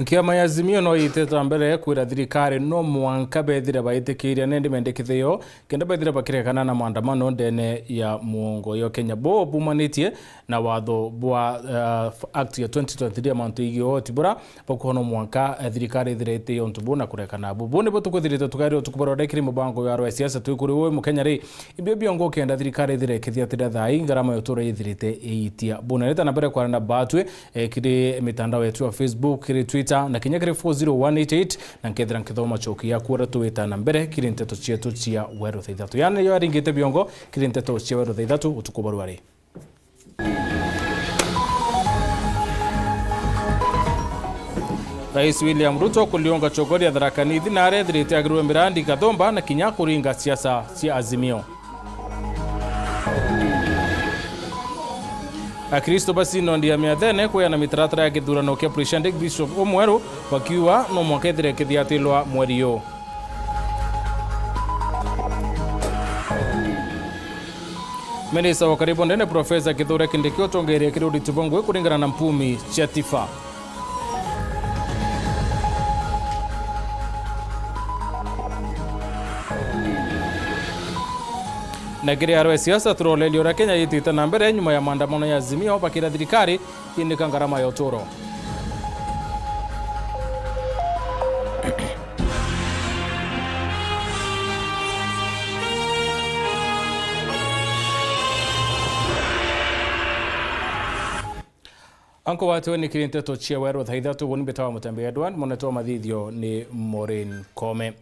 Kiama ya Azimio no Ithatu mbere kwira thirikari no mwanka bethire baitikiria nende mendekithio kenda bethire bakirekana na maandamano ndene ya muongo yo Kenya bo bumanitie na watho bwa act ya 2023 amantu igio tibura bakuhono mwanka thirikari thirete yo ntubu na kurekana bo ne botukuthirite tukari tukubarodekiri mubango ya siasa tukuri we mu Kenya ri ibyo biongo kenda thirikari thirekithia tira thai ngarama yo tura ithirite eitia boneta na mbere kwa na batwe kiri mitandao yetu ya Facebook kiri Twitter na Kenya kiri 40188 na nkethira nkithoma choki ya kuora tuwita na mbere kiri Nteto chietu chia Weru Ithatu yani yo aringite biongo kiri Nteto chia Weru Ithatu utukubaru ari. Rais William Ruto kulionga chogori ya dharakanithi na arethirite agirwe mirandi gathomba na kinya kuringa siasa cia Azimio. Akristo basi no ndia miathene kwa na mitaratara ya githurano kia President Bishop Meru wakiwa no mwakethire kithiatilwa mweri yo. Minista wa karibu ndene Profesa Kithure Kindiki otongeria kirudi tubongwe kuringana na mpumi cia Thaa. Na kiri arwe siasa turolelio ra Kenya yitita na mbere nyuma ya maandamano ya Azimio bakira thirikari indika ngarama ya utoro. Anko watu ni kiri Nteto chia Weru Ithatu woni betawa MUTEMBEI Edward monetoa mathithio ni Maureen Kome.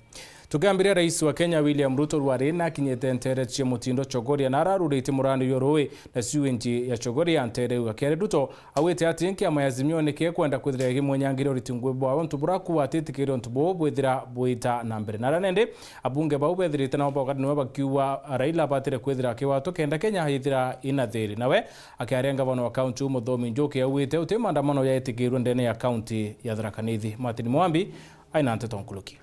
Tugambiria rais wa Kenya William Ruto rwarina kinyete ntere cia mutindo chogoria na ararurite murano yoroi na siwenji ya chogoria ntere wa kere Ruto awete ati nkiama ya Azimio nike kwenda kwithira gimwenyangire ritingwe bwa ontu buraku atitikire ontu bo bwithira bwita na mbere na ranende abunge ba ubethirite na boga no bakiwa Raila batire kwithira kiwato kenda Kenya haithira inathiri nawe akiarenga bano account umuthomi njoke awete uti maandamano ya etikirwe ndene ya county ya Thaa Martin Mwambi aina Nteto nkuluki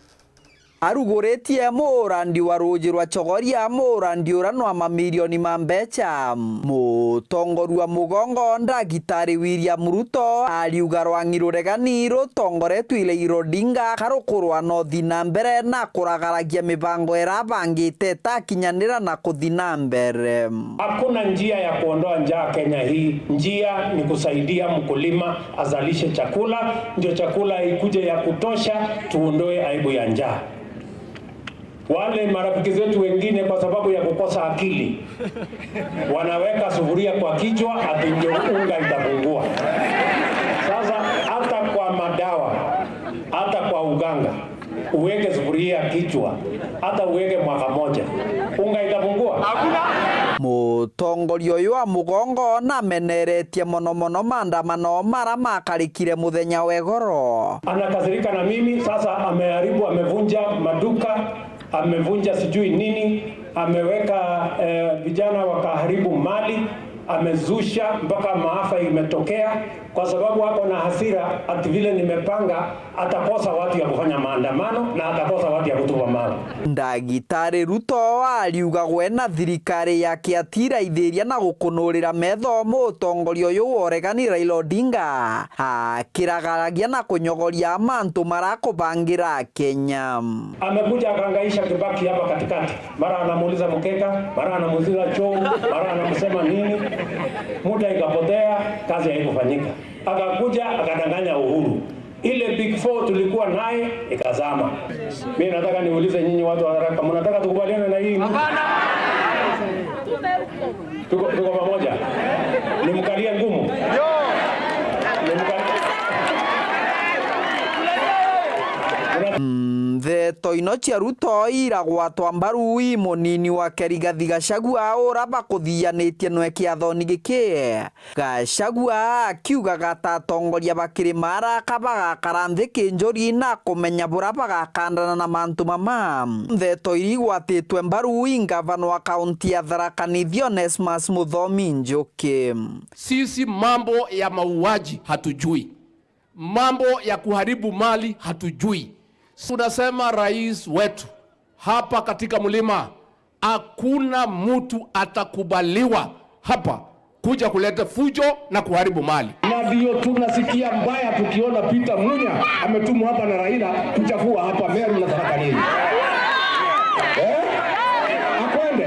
arugoretie murandi wa ruji rwa chogoria murandi uranwa mamilioni ma mbeca mutongoru wa mugongo ndagitari William Ruto aliuga rwang'iruregani rutongoretwe ile Odinga karukurwa no thina mbere na kuragaragia mibango erabangite takinyanira na kuthina mbere. Hakuna njia ya kuondoa njaa Kenya hii. Njia ni kusaidia mkulima azalishe chakula, ndio chakula ikuje ya kutosha, tuondoe aibu ya njaa. Wale marafiki zetu wengine kwa sababu ya kukosa akili wanaweka sufuria kwa kichwa ati ndio unga itapungua. Sasa hata kwa madawa, hata kwa uganga uweke sufuria kichwa, hata uweke mwaka moja, unga itapungua? Hakuna. Mutongorio yo wa mugongo na meneretie mono maandamano mara makarikire muthenya wegoro. Anakasirika na mimi sasa, ameharibu, amevunja maduka, amevunja sijui nini, ameweka vijana wakaharibu mali, amezusha mpaka maafa imetokea kwa sababu hapo na hasira ati vile nimepanga atakosa watu ya kufanya maandamano na atakosa watu ya kutuba mali. Ndagitari Ruto aliuga gwena thirikari yake atira ithiria na gukunurira metho mutongorio yu oregani Raila Odinga akiragaragia na kunyogoria mantu marakubangira Kenya. Amekuja akangaisha Kibaki hapa katikati, mara anamuuliza mkeka, mara anamuuliza choo, mara anamsema nini, muda ikapotea, kazi haikufanyika. Akakuja akadanganya Uhuru. Ile Big Four tulikuwa naye ikazama. Mimi nataka niulize nyinyi watu wa haraka, mnataka tukubaliane na hii? Hapana. Tuko pamoja. Nimkalie ngumu. Yo. Nteto ino cia Ruto iragwatwa mbaru munini wa Rigathi Gachagua uraba kuthianitie nwe kiathoni giki. Gachagua akiuga gatatongoria bakiri mara kabaga karanthi kinjori na kumenya buraba gakandana na mantu mama. Nteto irigwatitwe mbaru gavana wa kaunti ya Thaa Onesmus Muthomi Njoki. Sisi mambo ya mauaji hatujui, mambo ya kuharibu mali hatujui. Tunasema rais wetu hapa katika mlima hakuna mtu atakubaliwa hapa kuja kuleta fujo na kuharibu mali. Na ndio tunasikia mbaya tukiona Peter Munya ametumwa hapa na Raila kuchafua hapa Meru na Thaa nini. Akwende.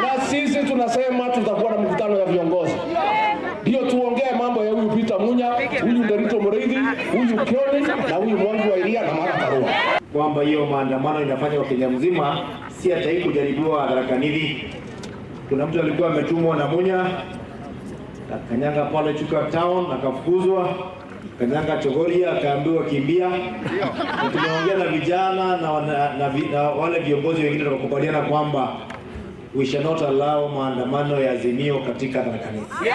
Na sisi tunasema tutakuwa na mkutano ya viongozi. Ndio tuongee mambo ya huyu Peter Munya, huyu Nteto Muriithi, huyu Kioni na huyu Mwangi wa Iria na Martha Karua. Kwamba hiyo maandamano inafanywa Kenya mzima, si hata hii kujaribiwa Thaa Nithi. Kuna mtu alikuwa ametumwa na Munya, akanyanga pale Chuka Town, akafukuzwa, akanyanga Chogoria, akaambiwa kimbia. Tumeongea na vijana na wale viongozi wengine tukakubaliana kwamba we shall not allow maandamano ya Azimio katika Thaa Nithi.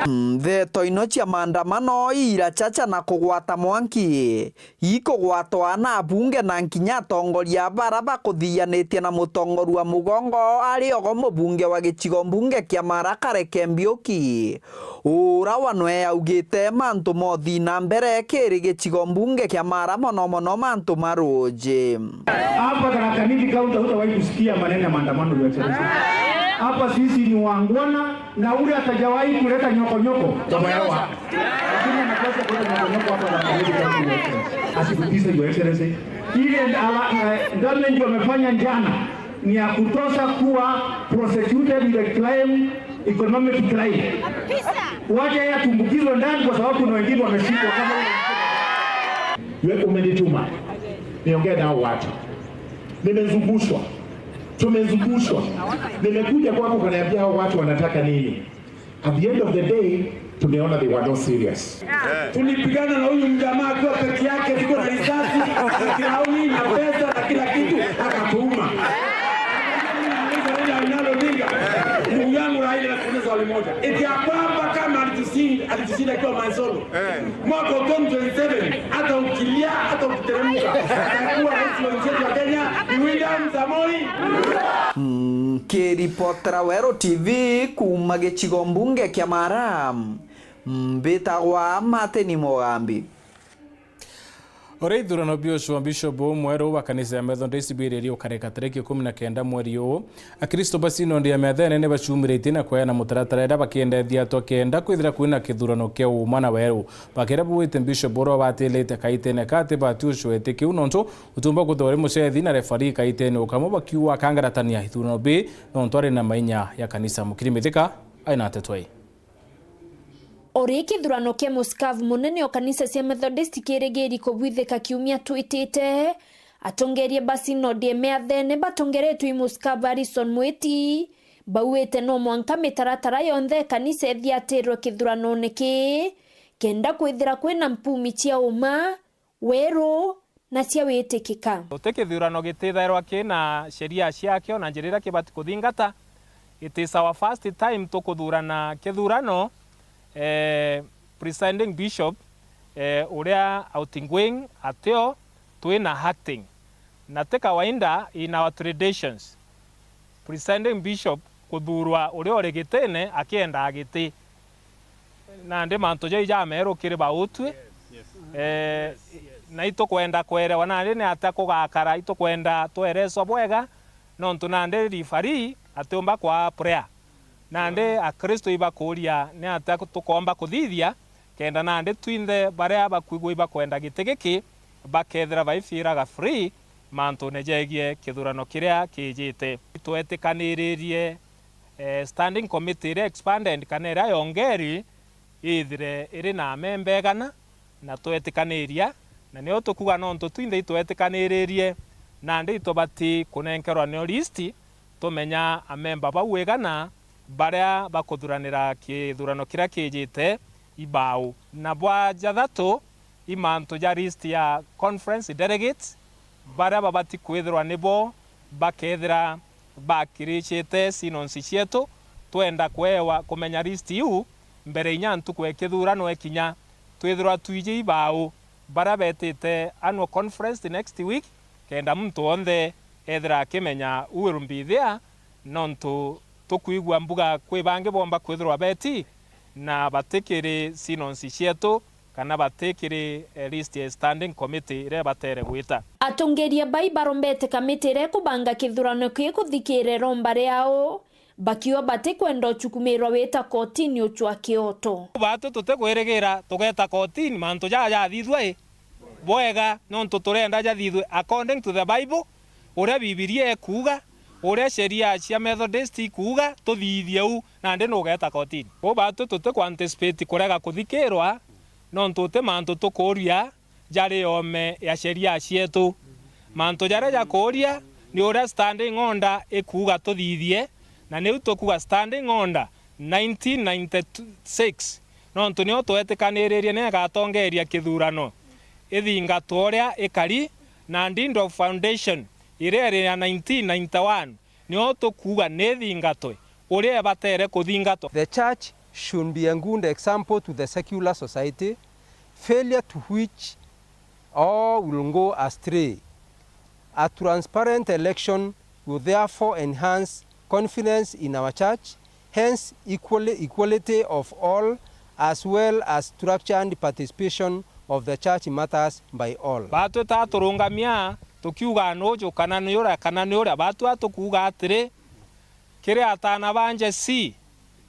Nteto ino cia maandamano irachacha na kugwata mwanki ikugwatwa na abunge na nkinya atongoria bara bakuthianitie na mutongoru wa mugongo ari ogo mubunge wa gicigo mbunge kia Marakare Kembiuki ura wanwe augite mantu mothi na mbere kiri gicigo mbunge kia Mara mono mantu maroje hapa Thaa Nithi kaunti. Hutawahi kusikia maneno ya maandamano ya chama. Hapa sisi ni wangwana na ule atajawahi kuleta nyoko kama yawa. Lakini anakosa kuleta nyoko hapa Thaa Nithi kaunti. Asikutisha your excellency. Ile government wamefanya njana ni ya kutosha kuwa prosecuted with a claim, economic claim. Waje ya tumbukizwe ndani kwa sababu kuna wengine wameshikwa kama wewe umenituma niongee nao watu. Nimezungushwa. Tumezungushwa. Nimekuja kwako kuniambia hao watu wanataka nini. At the end of the day tumeona they were not serious. Tulipigana na huyu mjamaa kwa peke yake, tuko na risasi, kirauni na pesa na kila kitu akatuuma. Ndugu yangu Raila na swali moja. Eti hapa kama alitushinda kwa Mansolo. Mwaka 2027 hata ukilia hata ukiteremka atakuwa rais wa Kenya ni William Samoei. Kiripotera Weru TV kuma gicigo mbunge kia Mara mbitagwa Mateni Mogambi. Ore ithurano biosho Bishop Mweru wa kanisa ya Methodist birĩrio kareka tarĩki 19 mweri ũyũ akristo basino ndia methene ne bacumĩrĩtie na kwaya na mũtaratara ĩrĩa bakĩendethia tokenda kwithira kwĩna kĩthurano kĩa ũma na Weru bakĩra bwĩte Bishop Oro batĩlĩte kaitene kate batiucwo ĩtĩkĩu nonto ũtumba gũthore mũcethi na refari kaitene ũkamũ bakiuwa kangaratania ithurano B nonto arĩ na mainya ya kanisa mũkirimithika aina tetwai. Ori kithurano kia muskavu munene o kanisa cia Methodist kirigiri kubwithika kiumia twitite atongerie basino die meathene batongeretwo i muskavu Harrison Mwiti bauite no mwanka mitaratara yonthe kanisa ethiatirwo kithurano niki kenda kwithira kwina mpumi cia uma Weru na cia witikika kithurano gitithairwa kina sheria ciakio na njirira kibati kuthingata. It is our first time tukuthurana kithurano presiding bishop uria outingwing ateo twina acting na teka wainda in our traditions presiding bishop kuthurwa uria oregitene akienda agiti na ndi manto ja Meru kiri bautwe na itokwenda kwerewa na ndi ata kugakara itokwenda twereso bwega no ntunande rifari atomba kwa prayer nande akristo ibakuria ne atako tukomba kuthithia kenda nande twinde baria bakwigwa ibakwenda gitegeki bakethera baifiraga free manto nejegie kithurano kiria kijite twetikaniririe standing committee ire expanded kanera yongeri ithire iri na membegana na twetikaniria na nio tukuga nonto twinde twetikaniririe nande itobati kunenkerwa ne list tumenya amemba bawegana baria bakuthuranira kithurano kiria kijite ibau na bwa jathatu imanto ja list ya conference delegates baria babati kwithirwa nibo bakethira bakirichite sinonsi cietu twenda kwewa kumenya list iu mbere inyantu kwe kithurano ekinya twithirwa twije ibau baria betite annual conference next week kenda muntu onthe ethira akimenya urumbithia nontu tukuigwa mbuga kwi bangi bomba kwithirwa beti na batikiri sinonsi cietu kana batikiri list ya standing committee ire batere gwita atongeria bai barombete kamitire kubanga kithurano kii kuthikire romba riao bakiwa bate kwenda chukumirwa weta kotini uchwa kioto batu tutekweregera tugeta kotini mantu jaja thithwe boega nontu turenda jathithwe according to the Bible uria Bibilia ekuga uria sheria cia Methodist ikuga tuthithie u na ndi nugeta kotini bo batu tutekwa anticipate kurega kuthikirwa nontu te mantu tukuria jari ome ya sheria cietu mantu jare jakuria ni uria standing order ekuga tuthithie na ni utokuga standing order 1996 nontu ni otwetikanirie ne gatongeria kithurano ithinga toria ikari na Ndindo Foundation irere ya 1991 ni otokuga ne thingatwe uria batere kuthingatwa. The church should be a good example to the secular society, failure to which all will go astray. A transparent election will therefore enhance confidence in our church, hence equality of all, as well as structured participation of the church matters by all. Batu taturungamia tukiuga nojo kana nyora batu atukuga atire kire atana banje si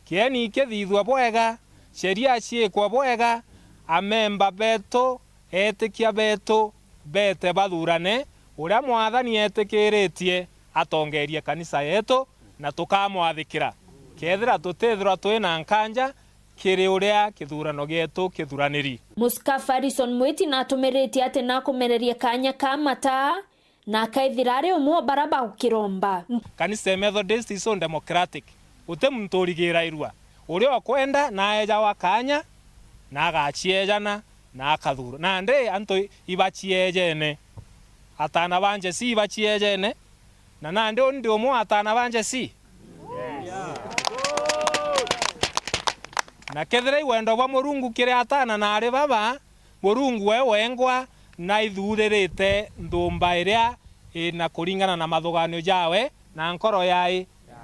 kieni kithithwa bwega sheria ciekwa bwega amemba beto etikia beto bete bathurane uria mwathani etikiritie atongerie kanisa yetu na tukamwathikira kethira tutethira twina nkanja kiri uria kithurano gietu kithuraniri. Muskafarison mwiti na tumereti ate na kumereria kanya kamata na kaithirare umwe baraba ukiromba kanisa Methodist is so democratic ute muturigira irua uria kwenda na eja wakanya na agachiejana na akathuru na nde anto ibachiejene atana banje si ibachiejene na nande ndio mo atana banje si na kethire wendo bwa Murungu kire atana na ari baba Murungu we wengwa na ithurerete ndumba iria ina kuringana na mathuganio jawe na nkoro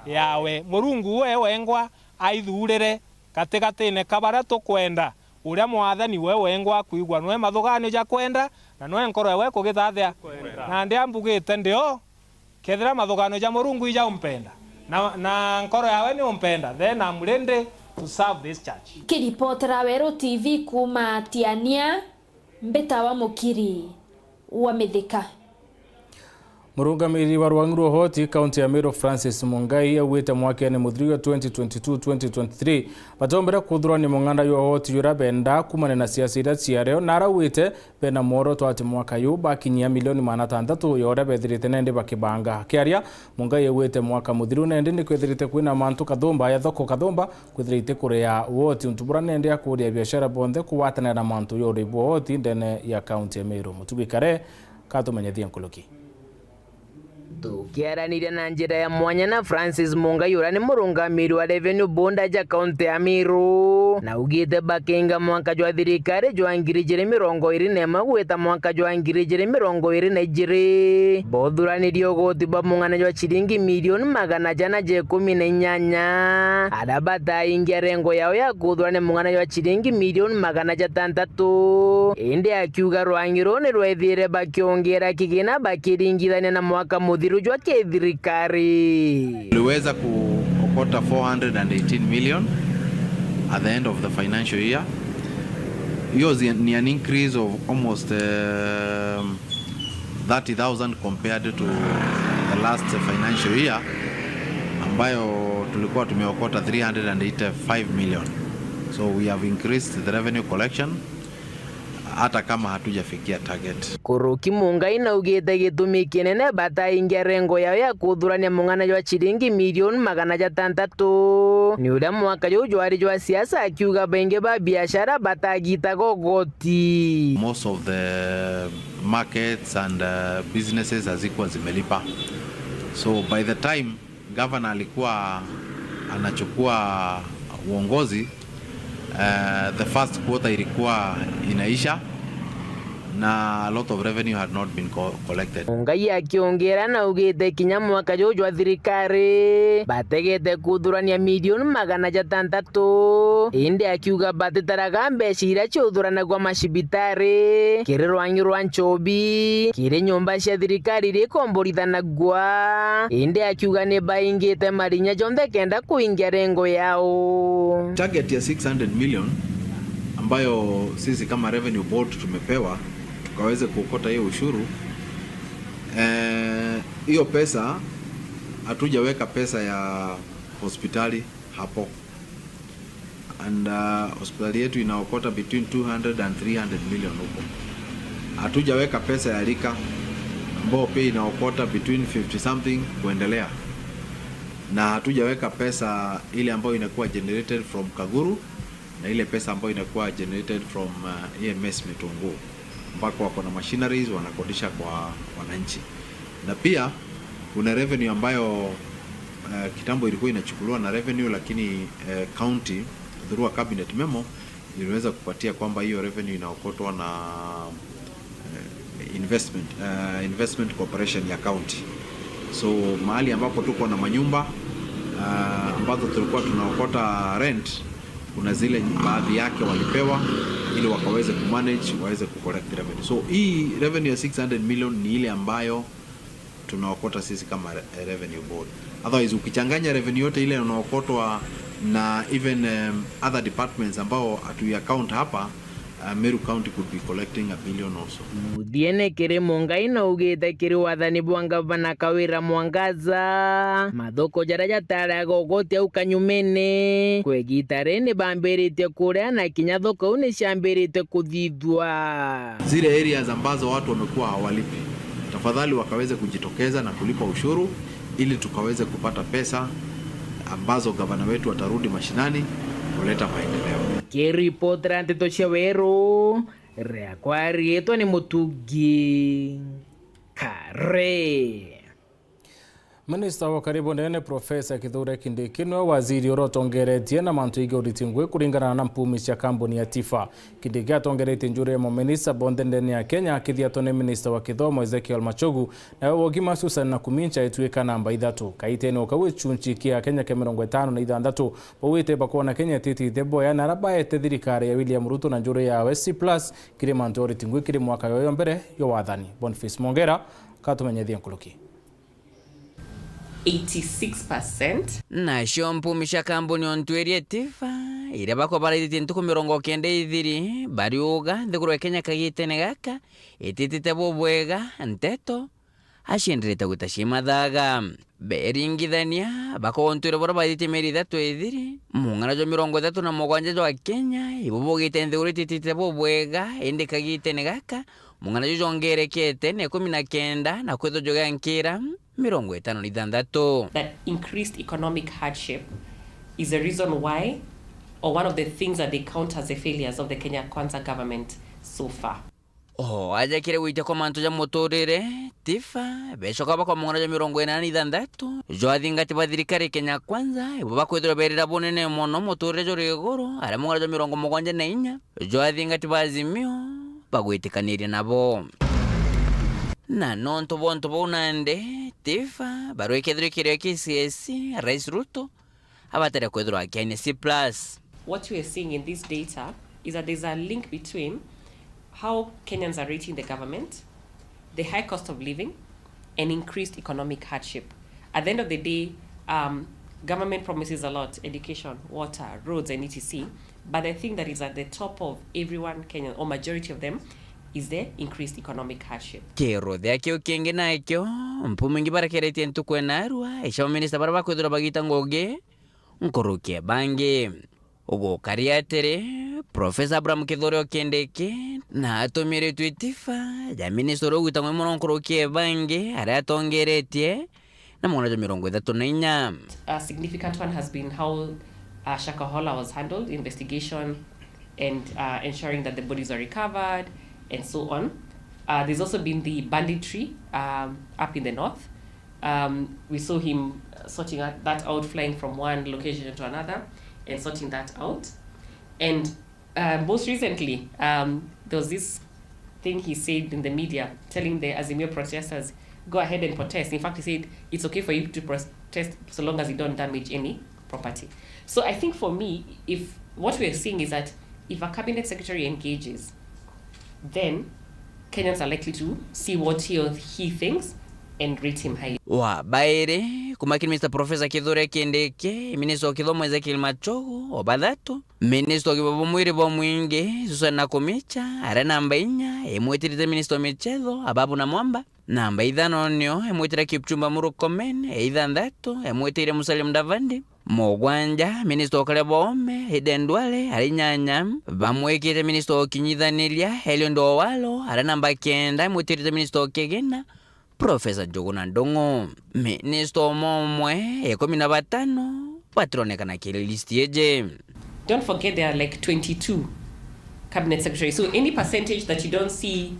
yawe Murungu we wengwa aithurere katigatine kabara tukwenda uria mwathani we wengwa kuigwa nwe mathuganio ja kwenda na nwe nkoro we kugithathia na ndi ambugite ndio kethira mathuganio ja Murungu ija umpenda na nkoro yawe ni umpenda then I'm ready to serve this church. Kiripotera Weru TV kuma Tiania Mbetawa Mukiri wa Mithika. Murungamiri wa Rwangiru hoti kaunti ya Meru Francis Mungai awite mwakene muthuri wa 2022-2023 batombera kuthurwa ni mung'anda yo hoti yura benda kumane na siasa ira ciareo na arawite bena moro twati mwaka yu bakinyia milioni 600 yora bethirite nende bakibanga kiaria Mungai awite mwaka muthuri nende ni kwethirite kwina mantu kathumba ya thoko kathumba kwethirite kurea hoti ntubura nende ya kuria biashara bonde kuwatana na mantu yore bo hoti ndene ya kaunti ya Meru mutubikare katumenyathia nkuluki. Tukiaranire na njira ya mwanya na Francis Mungai ura ni murungamiri wa revenue bonda ja kaunti ya Meru na ugite bakinga mwaka jwa thirikari jwa ngiri jiri mirongo iri na magweta mwaka jwa ngiri jiri mirongo iri na jiri bothuranirio goti ba mung'ana jwa chiringi milioni 118 adabata ingia rengo yao ya kuthurani mung'ana jwa chiringi milioni 600 indi akiuga Rwangiru ni rwethire bakiongera kigina bakiringithania na mwaka muthiru jwa kithirikari. Tuliweza kuokota 418 million at the end of the financial year. Hiyo ni an increase of almost 30,000 compared to the last financial year ambayo tulikuwa tumeokota 385 million. So we have increased the revenue collection hata kama hatujafikia target. Kuruki Mungai na ugite gitumi kinene bata ingia rengo yao ya kuthurania mung'ana jwa chiringi milioni 600 ni uria mwaka jwa jwari jwa siasa akiuga benge ba biashara batagita gogoti. Most of the markets and businesses hazikuwa zimelipa. So by the time governor alikuwa anachukua uongozi the first quarter ilikuwa inaisha na a lot of revenue had not been collected. Mungai akiongera na ugite kinya mwaka jojo wa thirikari bategete kuthurania milioni 600 inde akiuga batitaraga mbeca iria ciuthuranagwa macibitari kiri rwanyu rwa Nchobi kiri nyumba cia thirikari iri komborithanagwa inde akiuga ni baingite marinya jonthe kenda kuingia rengo yao. Target ya 600 million ambayo sisi kama revenue board tumepewa tukaweze kuokota hiyo ushuru. Hiyo pesa hatujaweka pesa ya hospitali hapo, and hospitali yetu inaokota between 200 and 300 million huko. Hatujaweka pesa ya rika ambayo pia inaokota between 50 something kuendelea, na hatujaweka pesa ile ambayo inakuwa generated from Kaguru na ile pesa ambayo inakuwa generated from EMS Mitungu, mpaka wako na machineries wanakodisha kwa wananchi. Na pia kuna revenue ambayo kitambo ilikuwa inachukuliwa na revenue, lakini county through a cabinet memo iliweza kupatia kwamba hiyo revenue inaokotwa na investment corporation ya county. So mahali ambapo tuko na manyumba ambazo tulikuwa tunaokota rent, kuna zile baadhi yake walipewa ili wakaweze kumanage, waweze kucollect revenue. So hii revenue ya 600 million ni ile ambayo tunaokota sisi kama revenue board. Otherwise ukichanganya revenue yote ile unaokotwa na even other departments ambao hatu account hapa, Meru County could be collecting $1 billion also. Mudiene kiri Mungai na ugite kiri wathani bwa gavana Kawira Mwangaza mathoko jaraja tarago gote ukanyumene kwegitare ni bambirite kuria na kinya thoko ni ciambirite kuthithwa. Zile areas ambazo watu wamekuwa hawalipi, tafadhali wakaweze kujitokeza na kulipa ushuru ili tukaweze kupata pesa ambazo gavana wetu atarudi mashinani kuleta maendeleo. Kiripotera Nteto cia Weru riakwa rietwa ni Mutungi Kare. Minister wa karibu nene Profesa Kithure Kindiki niwe waziri urotongeretie na mantu ige uritingwe kuringana na mpumi cia kambuni ya Thaa. Kindiki atongeretie njuri ya minister bonde ndene ya Kenya akithiatwo ni minister wa kithomo Ezekiel Machogu na wogima Susan na kumincha ituika namba Ithatu. Kaitene ukawe chunchi kia Kenya ke 56 bowite bakona Kenya titi deboya na rabaete thirikari ya William Ruto na njuri ya WC Plus kire mantu uritingwe kire mwaka yoyo mbere yo wathani. Boniface Mongera katumenyethia nkuluki 86%. Na shompumisha kambuni ontwerie Thaa ire bako barithiti ntuku 92 bariuga thiguru Kenya kagitene gaka ititite bobwega Nteto ashindirite gutashima thaga beringithania bako ontwire bora barithiti meri 3 mungana jo 37 jo Kenya ibobogite nthiguru ititite bobwega indi kagitene gaka mungana jo jongerekete ne 19 na kwetho joga nkira 56. That increased economic hardship is the reason why, or one of the things that they count as the failures of the Kenya Kwanza government so far. Aja kire wite kwa mantu ja motorere Thaa beshoka bako mungana ja 86 jo athingati ba thirikari Kenya Kwanza ibo bakwithira berira bonene mono motorere jo rigoro ara mungana ja 74 jo athingati ba Azimio bagwitikanirie nabo na nonto bonto bonande Thaa barwe kedre kire KCS Rais Ruto abatera kwedro akine C+. What we are seeing in this data is that there's a link between how Kenyans are rating the government, the high cost of living, and increased economic hardship. At the end of the day, government promises a lot: education, water, roads, and etc. But I think that is at the top of everyone Kenyan, or majority of them, is the increased economic hardship. Kero de akio kenge na akio mpumingi barakerete ntukwe narua isha minister baraba kwedura bagita ngoge nkoroke bange ogo kariatere Professor Abraham Kithure Kindiki na atomire Thaa ja minister ogwita ngwe mono nkoroke bange ara atongeretie na mwana jo 34. A significant one has been how Shakahola was handled, investigation and ensuring that the bodies are recovered and so on. There's also been the banditry up in the north. We saw him sorting that out, flying from one location to another and sorting that out. And most recently, there was this thing he said in the media, telling the Azimio protesters, go ahead and protest. In fact, he said, it's okay for you to protest so long as you don't damage any property. So I think for me, if what we're seeing is that if a cabinet secretary engages, then Kenyans are likely to see what he or he thinks and rate him highly. Wa baire kumakini Mr. Professor Kithure Kindiki, Minister Kithomo Ezekiel Machogu, Obathatu, Minister Kibobo Mwiri Bomwingi, Susana Kumicha, Arena namba 4, emwetirite Minister Michezo, Ababu na Mwamba, namba 5 nio emwetira Kipchumba Murkomen, 6 emwetire Musalia Mudavadi, Mogwanja, Minister Kalebo Ome, Eden Duale, Arinyanya, bamwekire Minister Kinyithaniria, Helion Dowalo, Arena namba 9 emwetirite Minister Kegena, Professor Joguna Ndongo, Minister Momwe, 15 patronekana kile listi eje. Don't forget there are like 22 cabinet secretaries. So any percentage that you don't see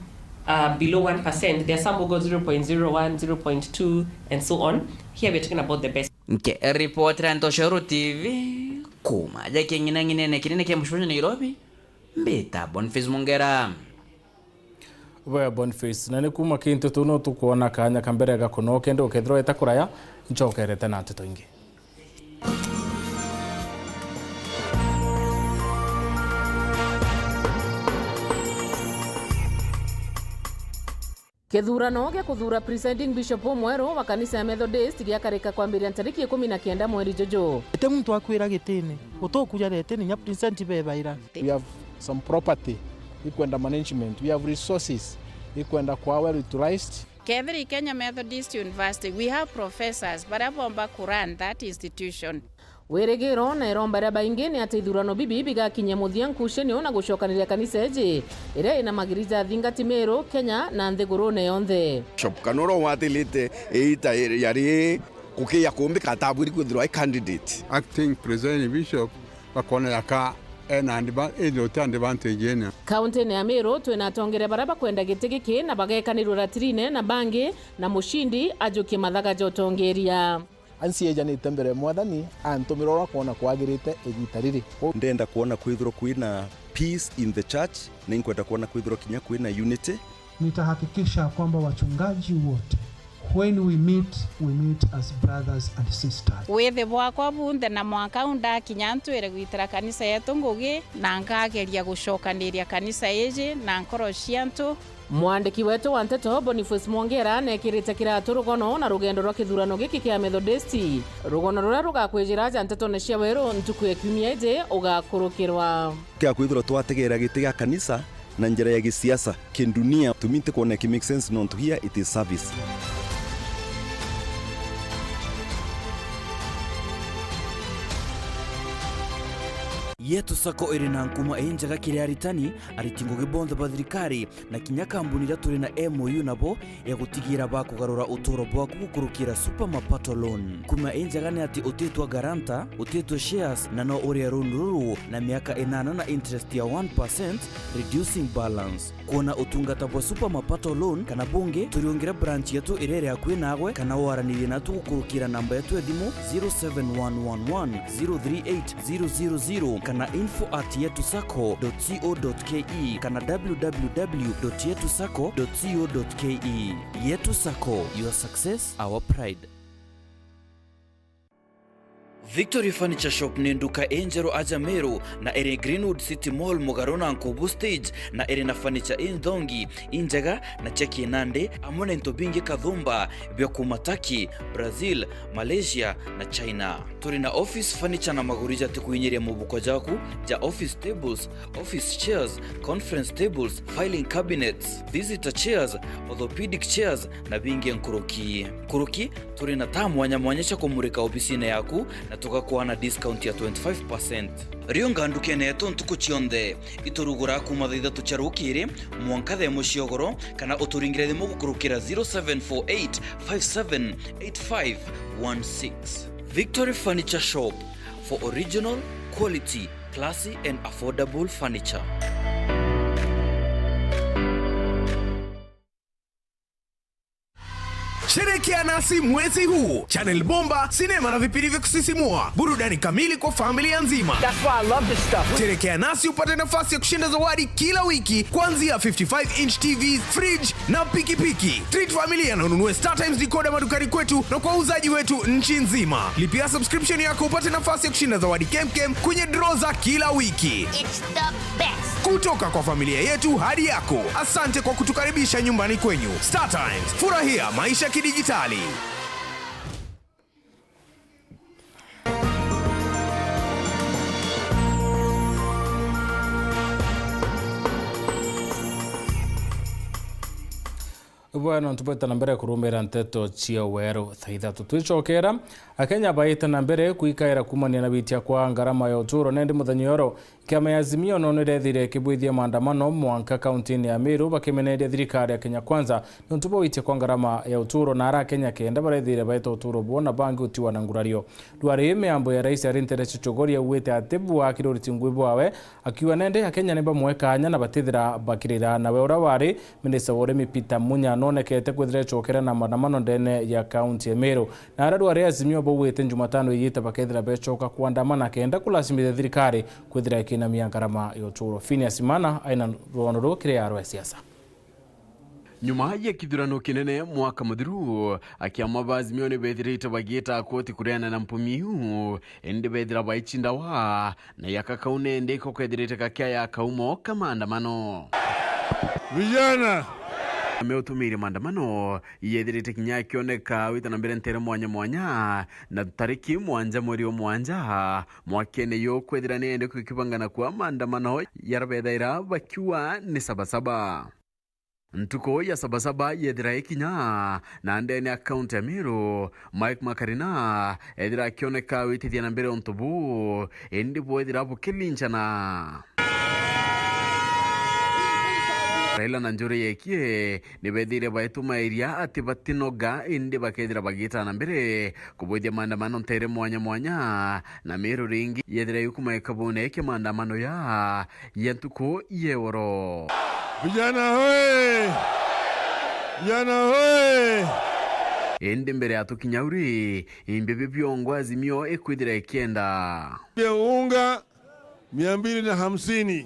below 1%, there are some who go 0.01, 0.2, and so on. Here we're talking about the best. Nke report Rantoshoro TV, kuma jake ngine kinene kia mshonyo Nairobi, mbeta Boniface Mongera. Wewe Boniface, nani kuma kintu tuno tukuona kanya kambere gakono kende ukethro etakuraya nchokerete na Nteto ingi. Kethurano gya kuthura presiding bishop Weru wa kanisa ya Methodist giakarika kwambiria tariki 19 mweri Jojo. Ete muntu akwira gitini utokuja retini nya present bebaira. We have some property, ikwenda management, we have resources, ikwenda kwa well utilized. Kethri Kenya Methodist University, we have professors, but abomba Quran that institution. Weregero na iromba baingi ni ati ithurano bibi bigakinya muthia nkusheni na gucokaniria kanisa eje ire ina magiriza thingati Meru Kenya na nthigurune yonthe. Bishop Kanoro watilite eita yari kukia kumbi kataburi kuthirwa candidate. Acting president bishop bakona yaka advantage. Kaunti ya Meru twina tongere baraba kwenda gitigi na bagekanirwo ratirine na bangi na mushindi ajukie mathaga jotongeria. Ansi eja ni tembere mwathani antumirora kuona kwagirite egitariri. Ndenda kuona kwithiro kwina peace in the church, na inkwenda kuona kwithiro kinya kwina unity. Nitahakikisha kwamba wachungaji wote when we meet as brothers and sisters. Wethe bwakwa bunde na mwaka unda kinyantu ere gwitira kanisa yetu ngugi na ngageria gucokaniria kanisa eje na nkoro ciantu. Mwandiki wetu wa Nteto Boniface Mongera nekirite kiratu rugono na rugendo rwa kithurano giki kia Methodist. Rugono rura rugakwijira Nteto ne cia Weru ntuku ekumia eje ugakurukirwa. Kia kwithira twategera giti ga kanisa na njira ya gisiasa kindunia tumite kuona ki make sense not to here it is service. Yetu sako iri na nkuma enjaga kiri aritani aritingo gibonza bathirikari na kinya kambuni ya turi na MOU nabo ya gutigira ba kugarura utoro bwa kukurukira super mapato loan. Kuma enjaga ni ati utetwa garanta, utetwa shares na no uri runuru na miaka 8 na interest ya 1% reducing balance. Kuona utungata bwa super mapato loan kana bunge turiongira branch yetu irere akwe nagwe kana waranire na tukurukira namba yetu ya thimu 0711038000 kana info@yetusako.co.ke kana www.yetusako.co.ke. Yetu Sako, your success, our pride. Victory Furniture Shop ni nduka enjero aja Meru na ere Greenwood City Mall Mugarona Nkubu Stage na ere na furniture indongi injaga na cheki nande amone ntobingi kadhumba bya kumataki Brazil, Malaysia na China. Turi na office furniture na magurija tikuinyeria mubuko jaku ja office tables, office chairs, conference tables, filing cabinets, visitor chairs, orthopedic chairs na bingi nkuruki. Kuruki turi na Thaa mwanyamwanyesha kumurika ofisine yaku na tukakuwa na discount ya 25%. Rionga ndukene yetu ntuku chionde iturugura kuma thitha tucharukire mwankathe muciogoro kana uturingire thimu gukurukira 0748578516. Victory Furniture Shop for original, quality, classy and affordable furniture. Sherekea nasi mwezi huu. Channel bomba, sinema na vipindi vya kusisimua. Burudani kamili kwa familia nzima. That's why I love this stuff. Sherekea nasi upate nafasi ya kushinda zawadi kila wiki kuanzia 55-inch TVs, fridge na pikipiki. Treat familia na ununue StarTimes decoder madukani kwetu na kwa uzaji wetu nchi nzima. Lipia subscription yako upate nafasi ya kushinda zawadi kemkem kwenye draw za kila wiki. It's the best. Kutoka kwa familia yetu hadi yako. Asante kwa kutukaribisha nyumbani kwenyu. StarTimes, furahia maisha kidijitali. Bueno, ntubeta na mbere kurumira Nteto cia Weru Thaa Ithatu twicokera akenya baita na mbere kuikaira kumania na bitia kwa ngarama ya uturo nende muthanyoro kiama ya Azimio no nirethire kibwithia maandamano mwanka kaunti ya Meru bakimeneria thirikari ya Kenya Kwanza ntubo itia kwa ngarama ya uturo na ara Kenya kenda barethire baita uturo bona bangi utiwa na ngurario dwari miambo ya rais Arintere Chichogoria uwete atebu wa kiroriti ngwibo wawe akiwa nende akenya nemba mwekanya na batithira bakirira na we ora wari minista wa urimi Peter Munya nonekete kwithira chokera na maandamano ndene ya kaunti ya Meru na ara dwari Azimio bowete Jumatano yita bakethira bechoka kuandamana kenda kulasimithia thirikari kwithira na miangarama yoturo Phineas Mana aina ruono kire ya siasa nyuma ya kithurano kinene mwaka muthiru akiama Azimio ni bethirite bagita koti kureana na mpumiu ende bethira baichinda wa na yakakaune ndiko kwethirite kakia ya kaumo kama andamano vijana ameutumire maandamano yethirite kinya kioneka wita na mbere ntere mwanya na tariki mwanja mweri wa mwanja mwakene yo kwethira nende kukibangana kwa maandamano yarabethaira bakiwa ni sabasaba ntuko ya sabasaba yethira kinya na ndene account ya Meru Mike Makarina ethira kioneka witithia na mbere ontubu endi boethira bukilinchana Raila na njore yekie ni bethire baituma iria ati batinoga indi bakethira bagita na mbere kuboithia maandamano ntere mwanya na Meru ringi yethira yukuma ekabune ke maandamano ya yantuko yeworo vijana hoye vijana hoye indi mbere ya tukinyauri imbibi byongo Azimio ekwithira ikienda unga 250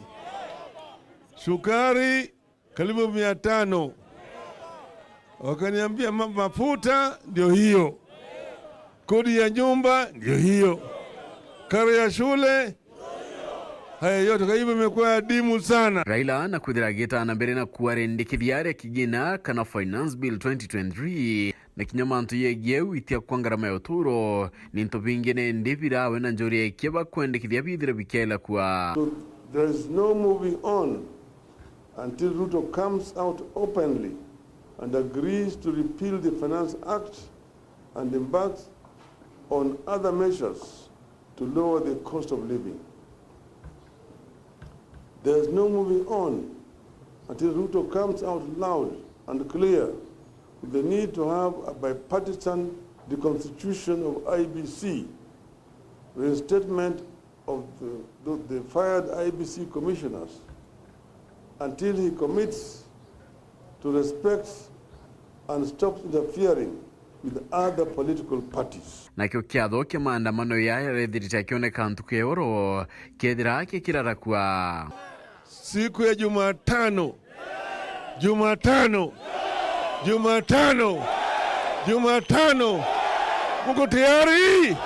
sukari karibu 500 wakaniambia mafuta ndio hiyo kodi ya nyumba ndio hiyo karo ya shule haya yote kwa hivyo imekuwa adimu sana. Raila na kwithira gita na mbere na kuarendekithia kigina kana finance bill 2023 na kinyamantu yegie witia kwa ngarama ya uturo ni nto bingine ndibira we na njori yekiba kwendekithia bithira bikela kwa so there is no moving on until Ruto comes out openly and agrees to repeal the Finance Act and embarks on other measures to lower the cost of living. There is no moving on until Ruto comes out loud and clear with the need to have a bipartisan deconstitution of IBC, reinstatement of the fired IBC commissioners, until he commits to respect and stops interfering with other political parties. Na kio kiatho kia maandamano ya rethirite kioneka ntuku ya oro kethira kirara kwa siku ya Jumatano muko tayari?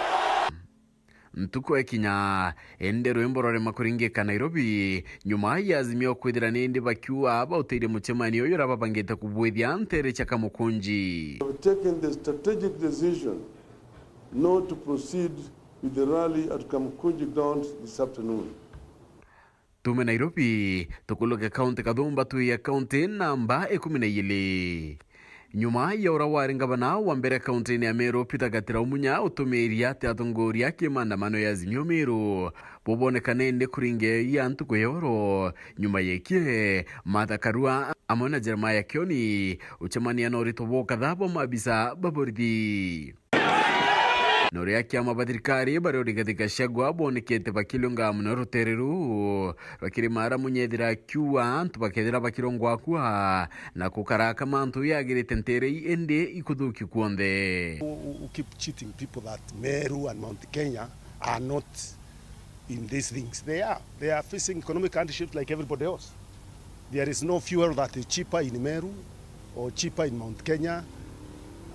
Ntuko ekinya ende rwimbo rore makuringika Nairobi nyuma ya Azimio kwithira nindi bakiwa bautire muchemani oyo rababangite kubwithia ntere chaka mukunji. We have taken the strategic decision not to proceed with the rally at Kamukunji grounds this afternoon. Tume Nairobi tukuluke kaunti kadhumba tu ya kaunti namba 12 nyuma ya urawari ngabana wa mbere kaunti ya Meru Peter Gatira umunya utumiria teatongoria kimaandamano ya Azimio Meru bobonekane ndi kuringe ya ntuko yoro nyuma yekie Martha Karua amona Jeremiah Kioni uchamania no ritobo kadhabo mabisa baborithi noria kiama bathirikari bario Rigathi Gachagua bonekete bakilunga muno rutereru bakiri mara munyethira kiwa antu bakethira bakirongwa kwa na kukaraka mantu yagirite nterei ende ikuthuki kuonde. Who keep cheating people that Meru and Mount Kenya are not in these things. They are facing economic hardships like everybody else. There is no fuel that is cheaper in Meru or cheaper in Mount Kenya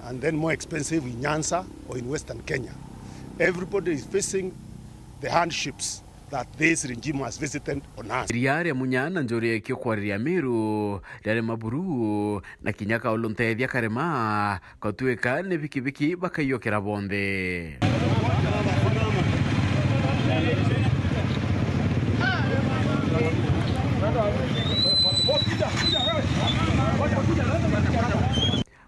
and then more expensive in Nyanza or in Western Kenya. Everybody is facing the hardships that this regime has visited on us. Riare munyana njori kyo kwariria Meru dare maburu na kinyaka olontethia karema katueka ne bikibiki bakayokera bonde.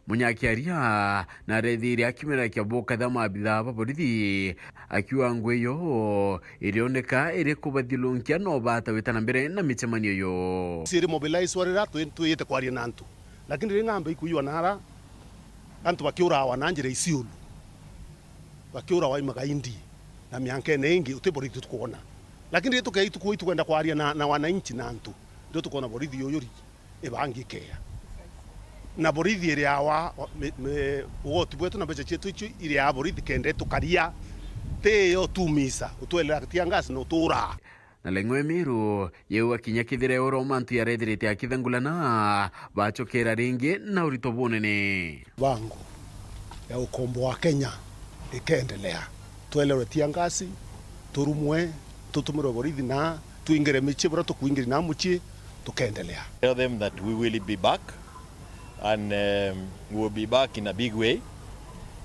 Munyakiaria na redhiri akimera kia boka dhama abidha borithi akiwa ngweyo ilioneka iri kubathilunkia no bata wetana mbere na michemanio yo. Siri mobilize warira tuyete kwaria nantu. Lakini ringambe ikuywa nara antu bakiura wananjira isiulu. Bakiura wa magaindi na mianke nengi uteborithi tukuona. Lakini yetu kai tukuitu kwenda kwaria na wananchi nantu. Ndio tukuona borithi yoyori ebangikea. Na borithi iri awa ugoti bwetu na becha chetu ichi iri awa borithi kende tukaria teyo tumisa utwelera tiangasi no tura na lengwe Meru yewa kinyakithire oro mantu ya redrete akithangulana bachokera ringi na urito bonene wangu ya ukombo wa Kenya ikaendelea twelere tiangasi turumwe tutumiro borithi na tuingire michi bora tukuingire na muchi tukaendelea. Tell them that we will be back. And we will be back in a big way,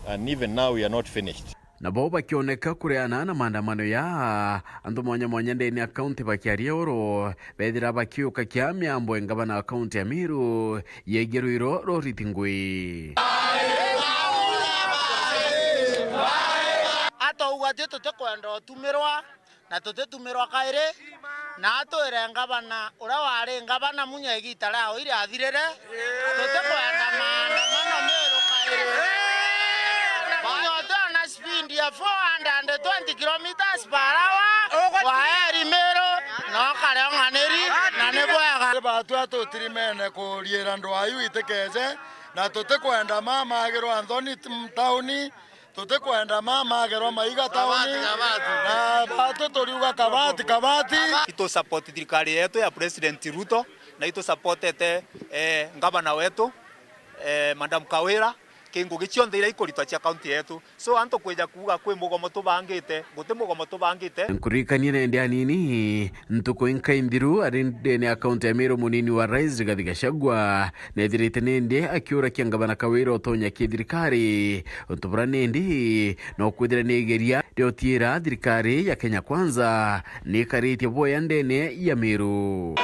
and even now we are not finished. Na boba kioneka kureana na maandamano ya andu mwanya ndeni akaunti bakiaria oro bethira bakiuka kia miambo engabana akaunti ya Meru yegeruiro roritingui ato ugati tutekwenda tumirwa na tutetumirwa kaire na atwire ngabana ura wari ngabana munyegita lao iri athirire tutekwenda maandamano Meru kaire bayoto na speed ya 420 kilometers per hour waeri Meru no kare nganeri na nebwega batu atutirimene kuriera ndwayu itekeje na tutekwenda mamagiro Anthony tauni tutekwenda mamagero maiga tauni na batu turiuga kabati ito support thirikari yetu ya President Ruto na ito supportete ngabana wetu Madam Kawira kingu gichionde ira ikorita cha county yetu so anto kweja kuga kwe mugomo tubangite guti mugomo tubangite nkurikanie na ndi anini ntuko inkaimbiru arinde ne account ya Meru munini wa Rais Rigathi Gachagua na thirite nende akiura kiangabana Kawira otonya kithirikari utubra nende no kwithira negeria riotiera thirikari ya Kenya Kwanza ni karite boya ndene ya Meru.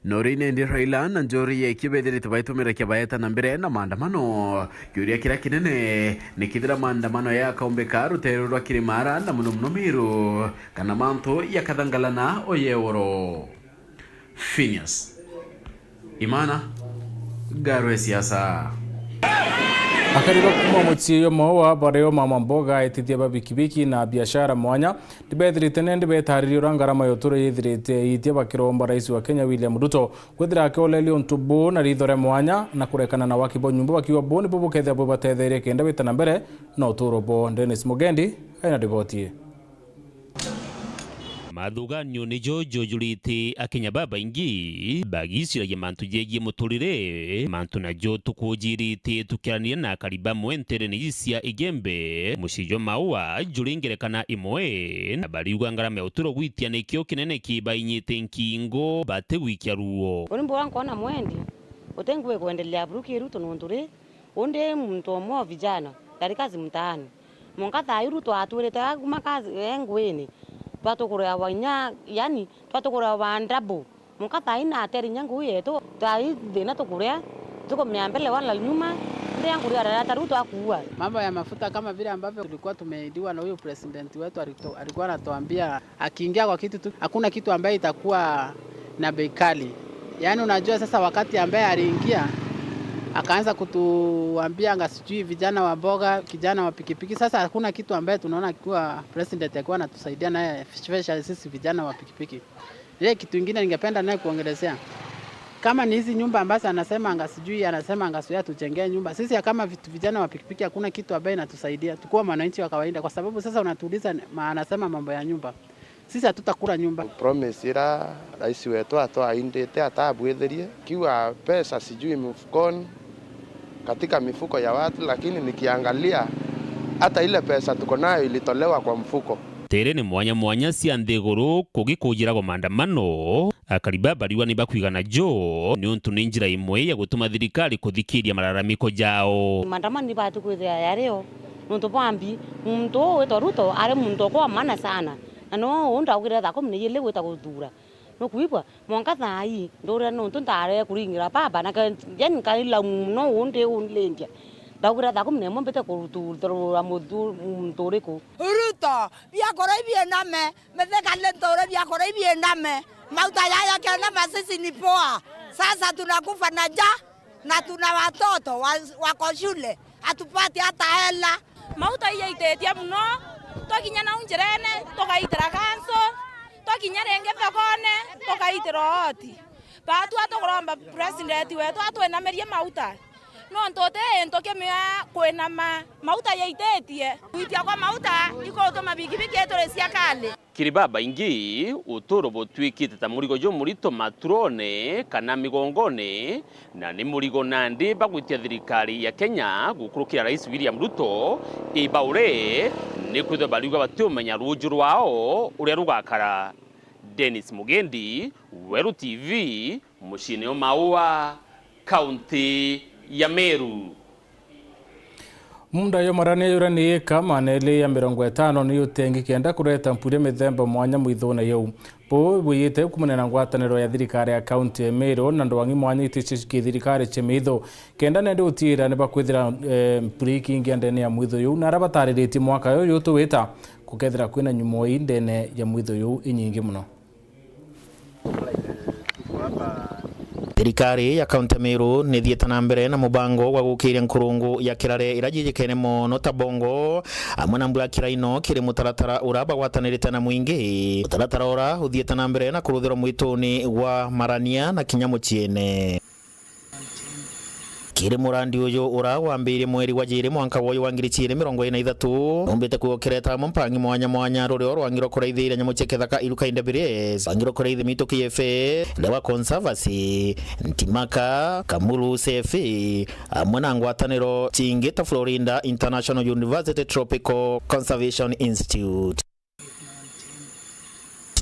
Norine ndi Raila na njori ya ikibethiri tubaitumira kiabayeta na mbere na maandamano yuria kira kinene nikithira maandamano ya kaumbeka rutero rwa kirimara na muno Meru kana manto ya kathangalana oyeworo Phineas Imana Garwe siasa akariba kuma mutsiyo mowa bareo mama mboga etithia babikibiki na biashara mwanya ndibethirite nende bethariri rangarama yoturo yithirite itia bakiromba rais wa Kenya William Ruto kwithira akeoleli ontubu na rithore mwanya na kurekana na wakibo nyumba bakiwa boni bobo kethe abo batethere kenda betana mbere na uturo bo Dennis Mugendi aina devotie mathuganio ni jojo jurite akinya baba ingi bagisiragia mantu jegie muturire mantu na jo tukujirite tukirania na kariba mwentere ni cia igembe mushijo maua juringerekana imwe na bariuga ngarame uturo gwitia nikio kinene kibainyite nkingo bate wikia ruo urimbo wangu ona mwendi utengwe kuendelea bruki Ruto nondure onde mtu mwa vijana kazi mtaani mongata Ruto aturete aguma kazi engweni twatugura wanya yani twatugura wandabu mukata ina ateri nyangu yetu tai dena tukuria tuko miambele wala nyuma ndio yangu ya Ruto akuua mambo ya mafuta kama vile ambavyo tulikuwa tumeidiwa na huyo president wetu alikuwa anatuambia akiingia kwa kitu tu hakuna kitu ambaye itakuwa na bei kali yani unajua sasa wakati ambaye aliingia akaanza kutuambia anga sijui vijana wa mboga, kijana wa pikipiki. Sasa hakuna kitu ambaye tunaona kwa president akiwa anatusaidia naye especially sisi vijana wa pikipiki. Ile kitu kingine ningependa naye kuongelezea. Kama ni hizi nyumba ambazo anasema anga sijui tujengee nyumba. Sisi kama vijana wa pikipiki hakuna kitu ambaye inatusaidia. Tukua wananchi wa kawaida kwa sababu sasa unatuuliza anasema mambo ya nyumba. Sisi hatutakula nyumba. Promise ira rais wetu atoaindite atabwitherie kiwa pesa sijui mfukoni katika mifuko ya watu, lakini nikiangalia hata ile pesa tuko nayo ilitolewa kwa mfuko. Tere ni mwanya cia nthiguru kugikujira go maandamano akariba bariwa ni bakwigana jo ni untu ni njira imwe ya gutuma thirikari kuthikiria mararamiko jao. Maandamano ni batu kwithia yareo nuntu bambi muntu wetwa Ruto ari muntu kwa maana sana na no unda ugira thako mne yele weta guthura no kuibwa monga thai ndore nuntu ndare kuringira baba na yani kaila no unde unlendia ndagira thako mne mombete kurutura muturiku Ruto bia koraibie name metheka lentore bia koraibie name mauta yaya kana masisi ni poa. Sasa tunakufa na njaa na tuna watoto wako shule hatupati hata hela mauta iya itetia muno tokinya na unjerene tokaitira kanso tokinya renge thokone tokaitira oti batu atokoromba president wetu atwenamerie mauta no ntote ntokemea kwenama mauta yaitetie kuitia kwa mauta ikotoma bigibigi etoresia kale kiribaba ingi uturo botwikite ta murigo jo murito matrone kana migongone na ni murigo nandi bagwitia thirikari ya Kenya gukurukira rais William Ruto ibaure ni kwitho bariuga batiumenya ruju rwao uria rugakara. Dennis Mugendi, Weru TV, mushine Maua, kaunti ya Meru. Munda yo marane yura ni kama nele ya 50 ni utengi kenda kureta mpure mithemba mwanya muithona yau po buyite kumunena ngwataniro ya thirikari ya county ya Meru na ndwangi mwanya itichiki thirikari chemitho kenda nende utira ne bakwithira mpure kingi ndene ya muitho yau na rabatariritie mwaka yo yutu wita kukethira kwina nyumo indene ya muitho yau inyingi muno. Thirikari ya kaunti ya Meru ni thieta na mbere na mubango wa gukiria nkurungu ya kirare irajijikene mono ta bongo amwe na mbura kiraino kiri mutaratara uraba gwatanirite na mwingi mutaratara ora uthieta na mbere na kuruthira mwituni wa Marania na Kinyamu chiene kiri murandi uyu urawambire mweri wa jiri mwanka woyo wa 2023 umbite kuokereta mumpangi mwanya rurio rwangiro kuraithira nyamuchekethaka iruka indabires angiro kuraithi mito KFA lewa conservancy ntimaka kamuru sefi amwe na ngwataniro chingita Florida International University Tropical Conservation Institute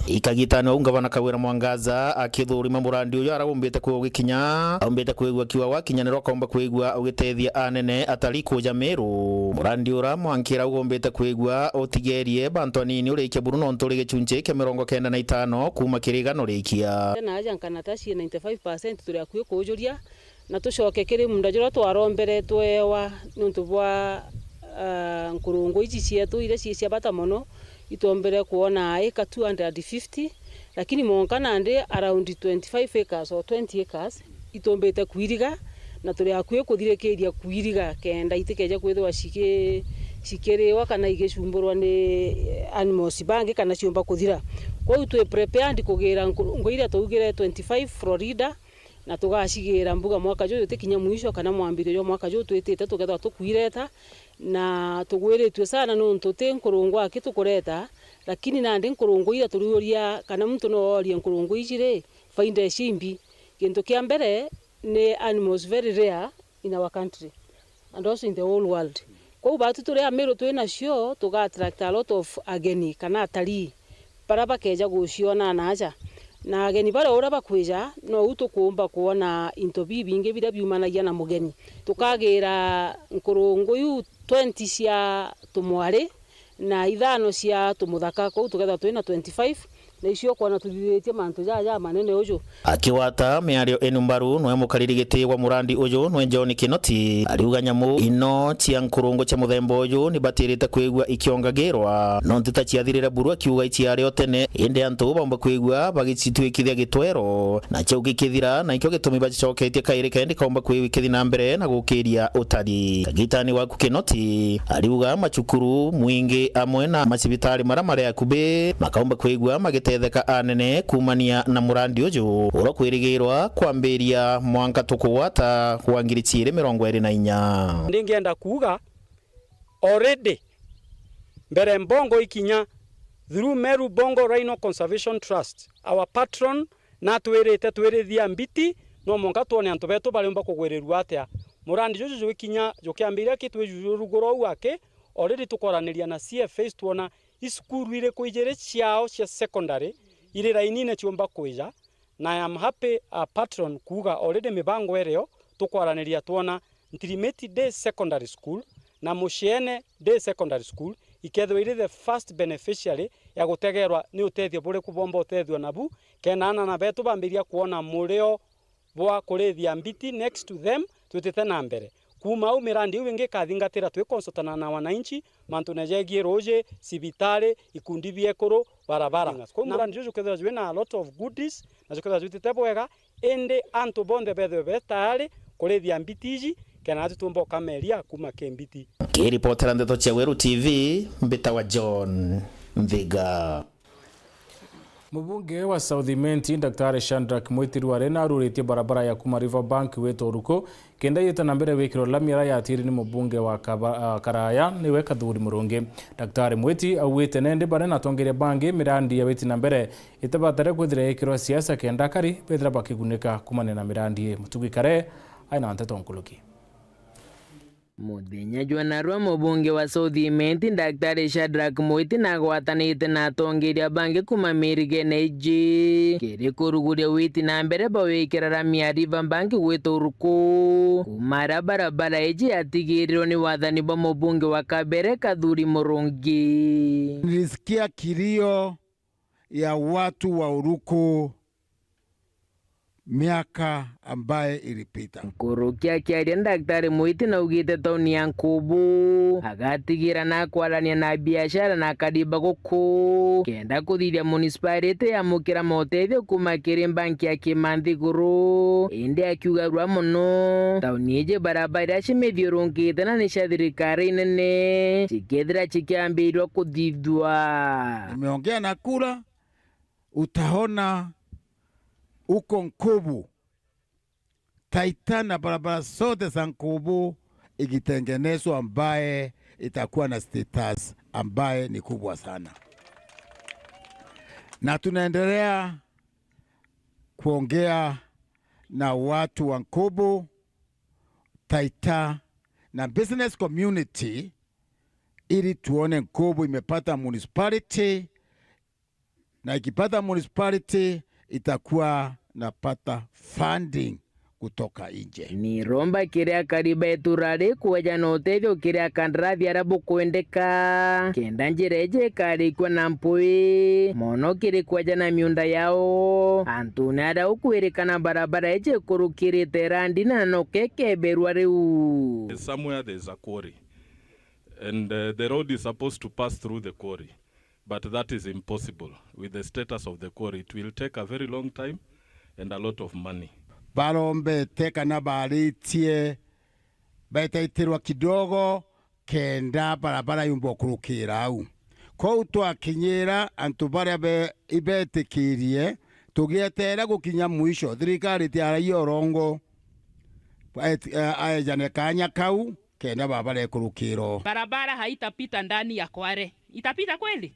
ikagitano ungavana Kawira Mwangaza akithurima murandi uyu arabumbite kugikinya aumbite kwigwa kiwa wakinyanirwa komba kwigwa ugitethia anene atari kuja Meru murandi ura mwankira ugombite kwigwa otigerie bantu anini urikia Bruno nturi gicunje ke 95 kuma kirigano rikia na aja kanatashi 95% turi akuye kujuria na tushoke kiri mundajura twarombere twewa nuntu bwa nkurungu ici cietu ile cia bata mono itombere kuona eka 250 lakini monka nande around 25 acres or 20 acres itombete kuiriga na turi akuye kuthirekeria kuiriga kenda itikeje kwithwa shikerewa kana igicumburwa ni animals bangi kana ciumba kuthira kwa hiyo tu prepare kugira ngoira tugire 25 Florida na tugashigira mbuga mwaka jo yotekinya mwisho kana mwambire yo mwaka jo twetete tugetha tukuireta na tugwiritwe sana no ntote nkurungu akitukureta lakini nandi nkurungu ira turiuria kana muntu no oria nkurungu ijire faida shimbi kintu kia mbere ni animals very rare in our country and also in the whole world kwa batu turi Meru twina cio tuga attract a lot of ageni kana atari para bakeja guciona naja na ageni bare ora bakwija no utukumba kuona into bibinge bira biumanagia na mugeni tukagira nkurungu yu 20 cia tumware na ithano cia tumuthaka kwa tugetha twina 25 na icio kwana tuthiretie mantu ya manene uju akiwata miario enumbaru no mukariri giti wa murandi uju no John Kinoti ariuga nyamu ino cia nkurungo cia muthemba uju ni batirite kwigwa ikiongagirwa no ntita ciathirira buru akiuga iciario tene inde antu bomba kwigwa bagicitwikithia gitwero na cio gikithira na ikyo gitumi bacoketie kairi kendi komba kwikithia na mbere na gukiria utari gitani wa Kinoti ariuga machukuru mwingi amwe na macibitari maramare akube makaomba kwigwa magitetheka anene kumania na murandi uju urokwirigirwa kwambiria mwanka tukuwata wa 2024 ndingienda kuga already mbere mbongo ikinya through Meru Bongo Rhino Conservation Trust our patron na twirithia mbiti no monga tuone antu betu balimba kugwirirwa atia murandi juju ikinya jukiambiria kitwe rugoro wake already tukoraniria na CFA tuona iskuru ile kuijere ciao cia secondary ile rainine chiomba kuija na I am happy patron kuga already mibango ereo tukwaraniria tuona Ntirimeti Day Secondary School na Mushiene Day Secondary School ikethwe ile the first beneficiary ya gutegerwa ni utethio bure kubomba utethio nabu kenana na betu bambiria kuona mureo bwa kurithia mbiti next to them tutete na mbere kuma au mirandi wingi kathingatira twi consultana na wananchi mantu nejegie roje sibitare ikundi biekoro barabara kwa mirandi juju kethwa jwena a lot of goodies na jukethwa jutete bwega ende antu bonde bethe betale kurithia mbitiji kana tutumbo kameria kuma kembiti kiripotera Nteto cia Weru TV mbita wa John Mviga. Mubunge wa South Imenti Daktari Shadrack Mwitiru arena aruritie barabara ya kuma Riverbank weto Ruko kenda yeta na mbere wekiro lamira ya tiri ni mubunge wa Karaya niwe Kathuri Murungi. Daktari Mwiti awite nende barena tongeria bangi mirandi ya weti na mbere itabatare kwithira yekiro siasa kenda kari bethira bakigunika kumane na mirandi mutugikare aina Nteto nkuluki. Muthenya jwanarwa mubunge wa South Imenti Daktari Shadrack Mwiti na gwatanite na tongeria bangi kuma Mirigeneji kiri kuruguria witi na mbere bawikira ramia Riverbank weto Ruko kumara barabara eji atigiriro ni wathani ba mubunge wa Kabere Kathuri Murungi. Nilisikia kilio ya watu wa Uruko miaka ambaye ilipita. Kurukia kiaria Daktari Mwiti na ugite tauni ya Nkubu agatigira na kwarania na biashara na kadiba guku kenda kuthiria municipality ya mukira motethio kuma kiri banki ya Kimanthi Guru inde akiuga rwa muno tauni eje barabara cimithiurungite na ni cia thirikari nene cikethira cikiambirwa kuthithwa. Nimeongea na kura utaona uko Nkubu taitana barabara zote za Nkubu ikitengenezwa ambaye itakuwa na status ambaye ni kubwa sana, na tunaendelea kuongea na watu wa Nkubu, Taita na business community ili tuone Nkubu imepata municipality, na ikipata municipality itakuwa napata funding kutoka nje. Ni romba kiria kariba eturari kuwaja na utethio kiria kandrathi arabu kuendeka kenda njireje kari kwa na mpui mono kiri kuwaja na miunda yao antuna ada ukuirikana barabara eje kurukiri terandi na nokeke beruari u. Somewhere there's a quarry and the road is supposed to pass through the quarry. But that is impossible with the status of the quarry. It will take a very long time and a lot of money. Barombe teka na baritie betaitirwa kidogo kenda barabara yumbo kurukira au ko twakinyira antu baria ibetikirie tugietera gukinya mwisho thirikari tiara yorongo ayajane kanya kau kenda barabara kurukiro. Barabara haitapita ndani ya Kware, itapita kweli?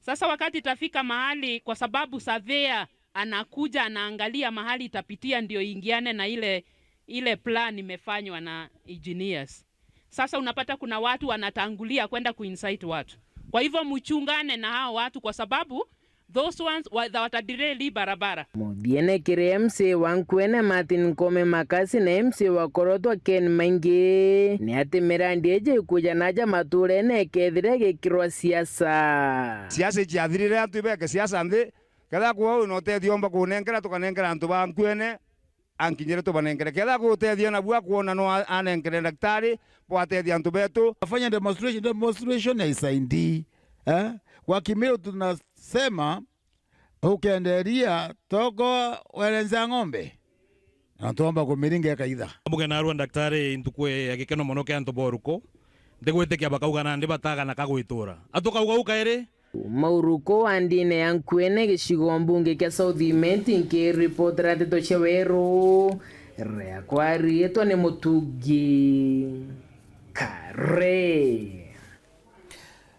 Sasa wakati itafika mahali, kwa sababu surveyor anakuja anaangalia mahali itapitia ndio ingiane na ile plan imefanywa na engineers. Sasa unapata kuna watu wanatangulia kwenda kuinsight watu. Kwa hivyo mchungane na hao watu, kwa sababu those ones watadireli barabara. Muthiene kiri MC wa Nkwene Martin Kome Makasi na MC wa Korotwa Ken Maingi ni ati mirandi eje ikuja naja maturene ekethire gikirwa siasa ikiathirire antu ibeke siasa nthi ketha kuo no tethiomba kunengera tukanengera antu ba Nkwene ankinyire tubanengere ketha gutethia na bua kuona no anengere daktari bwatethia antu betu afanya demonstration ya isaindi kwa Kimeru tunasema ukenderia toko welenza ng'ombe na tuomba kumiringa kaitha mbuge na ruo daktari ntukwe yakikeno mono ke antu boruko ndigwitekia bakauga na ndi bataga na kagwitura atukauga ukaire Mauruko andine ya Nkwene gicigo mbunge kia South Imenti nkiripotera Nteto cia Weru rea kwari etwa ni Mutugi Kare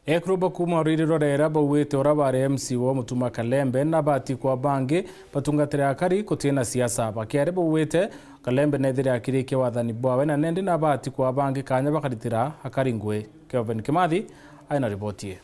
Ekruba kuma ririro rera bawete orabare MC wo Mutuma Kalembe na bati kwa bangi patungatira akari kutina siasa bakere bawete Kalembe nethire akirike wathani bwawe na nende na bati kwa bangi kanya bakaritira akari ngwe Kevin Kimathi aina ripotie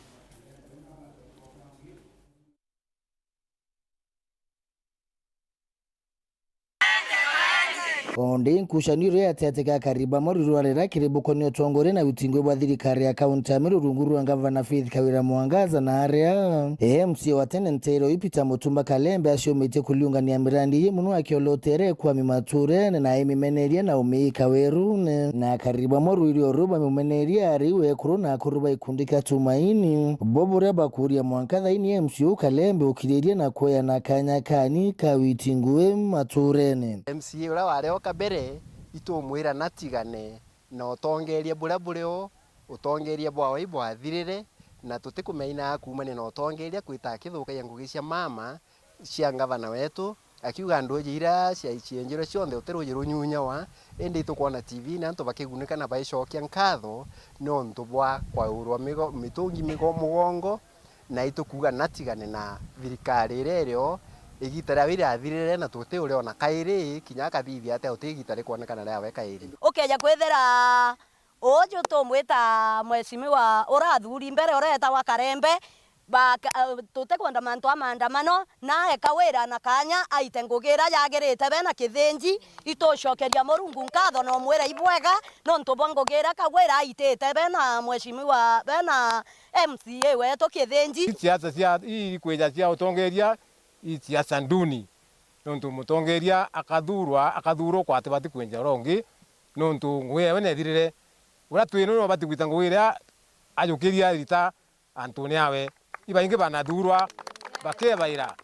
Onde nkushaniro ya teteka kariba morirwarera kiribukoni otongore na utingwe bwa thirikari ya kaunti ya Meru runguru wa Gavana Faith Kawira Mwangaza na area MC wa Nteto ipita Mutumba Kalembe ashomete kuliungania mirandi ye muno akiolotere kwa mimature na imimeneria na umeika Weru na kariba moriryo ruba mimeneria ariwe kuruna kuruba ikundika tumaini bobure bakuria Mwangaza ini MC Kalembe ukireria na koya na kanya kani kawitingwe maturene MC ura wareo kabere itumwira natigane na utongerie burabuleo utongerie bwawe bwathirire na tutikumeina kumane na utongeria kwita kithuka ya ngugi cia mama cia Gavana wetu akiuga ndoje ira cia ichienjero cionthe uteruye runyunya wa ende tukuona TV na ntu bakigunika na baishokia nkatho no ntubwa kwa urwa mitungi mugongo na itukuga natigane na thirikari irerio igitara wira athirire na tuti uri ona kairi kinya kabibi ate utigitare kuonekana na yawe kairi ukeja kwethera ojo tomweta mweshimiwa urathuri mbere ureta wa Karembe ba tute kwenda mantu amandamano na ekawira na kanya aite ngugira yagirite bena kithinji itoshokeria Murungu nkatho no mwira ibwega no ntubongogira kawira aitete bena mweshimiwa bena MCA wetu kithinji siasa cia ikweja cia utongeria siasa nduni nontu mutongeria akathurwo kwa atibati kwenja rongi nontu ngwe nethirire ura twino no bati gwita ngwira ajukiria rita antoni awe ibainge banathurwa bakebaira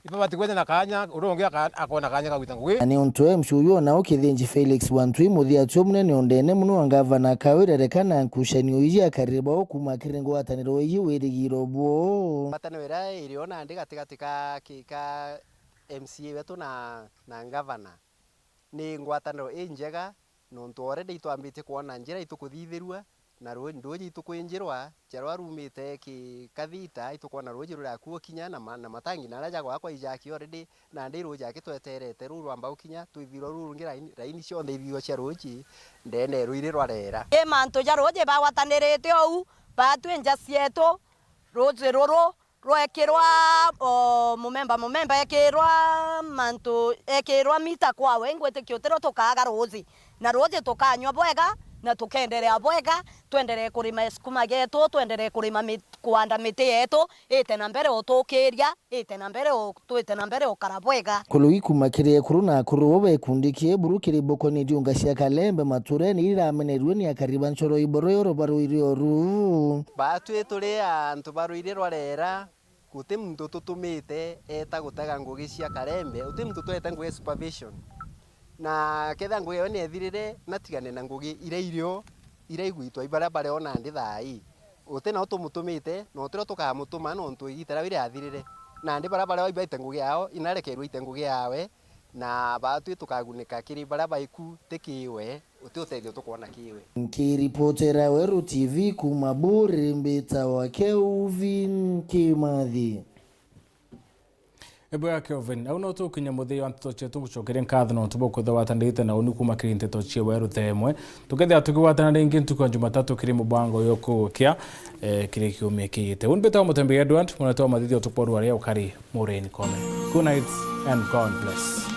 ibati kwenja na kanya urongi akona kanya kagwita ngwe ani onto mshuyo na ukithinji Felix Wantui muthia tumne ni ondene muno wa Gavana Kawira rekana nkushanio iji akariba okuma kirengo ataniro iji wirigiro bo matanwira iriona ndi katika MCA wetu na Gavana ni ngwataniro injega nontu already itwambite kuona njira itukuthithirwa na ndoji itukwinjirwa charwa rumite kathita itukona roji rura kuo kinya na matangi na raja kwa ijaki already na ndi roji akitweterete ruru ambao kinya twithiro ruru ngira raini cionthe ithio cia roji ndene ruire rwarera e manto ja roji bawatanirite ou batwenja cieto roji ruru rwekirwa mumemba ekirwa manto ekirwa mita kwawe ngwete kiotero tukaga roji na roji tukanywa bwega na tukenderea bwega twendelee kurima sukuma getu twendelee kurima kuanda miti yetu ite na mbere utukiria ite na mbere twite na mbere ukara bwega kulugi kumakirie kuruna kuruwo bekundikie burukiri bokoni diunga cia Kalembe matureni iramenerwe ni akariba nchoro iboro yoro baruirio ru batu turi antu baruire rwarera guti muntu tutumite eta gutega ngugi cia Kalembe uti muntu twete ngugi supervision na ketha ngugi yo nethirire natigane na ngugi ireirio iraiguitwa ibarabara ona ndi thai uti no tumutumite no tiro tukamutuma no ntu igitara wire athirire na ndi barabara ibaite ngugi yao inarekerwo ite ngugi yawe na batu tukagunika kiri barabara iku tekiwe uti uteithio tukuona kiwe nkiripotera Weru TV kumaburi mbita wa Kevin Kimathi ebo ya Kelvin au no tukinya muthio Nteto chetu gucokere nkatho no tubo kutho watandite na uni kuma kiri Nteto cie Weru themwe tukethia tukiwatana ringi ntuko Jumatatu kiri mubango yokukia kiri kiumia kiite unbeta Mutembei Edward munatoa mathithio tuporu aria ukari mureni kome. Good night and God bless.